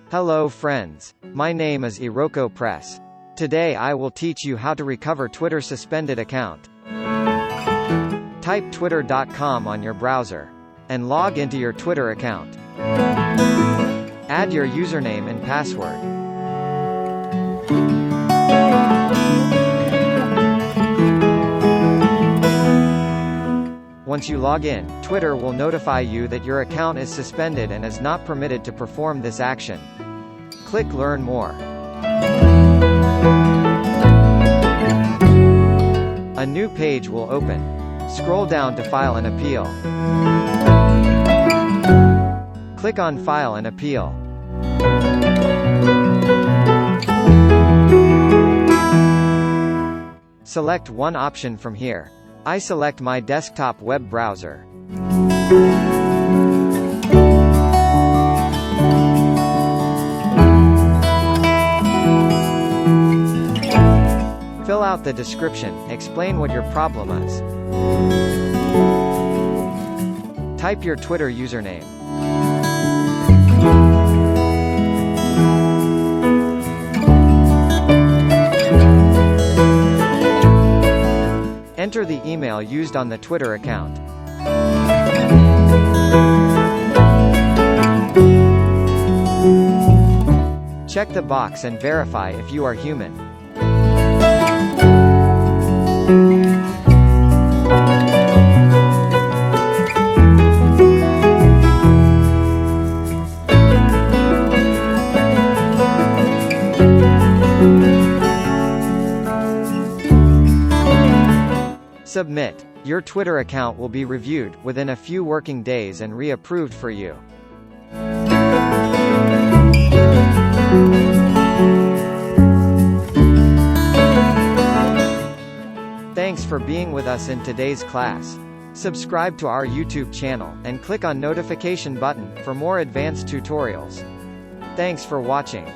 Hello friends. My name is IROKOPRESS. Today I will teach you how to recover Twitter suspended account. Type twitter.com on your browser. And log into your Twitter account. Add your username and password. Once you log in, Twitter will notify you that your account is suspended and is not permitted to perform this action. Click Learn More. A new page will open. Scroll down to File an appeal. Click on File an appeal. Select one option from here. I select my desktop web browser. Fill out the description, explain what your problem is. Type your Twitter username. Enter the email used on the Twitter account. Check the box and verify if you are human. Submit. Your Twitter account will be reviewed within a few working days and reapproved for you. Thanks for being with us in today's class. Subscribe to our YouTube channel, and click on notification button for more advanced tutorials. Thanks for watching.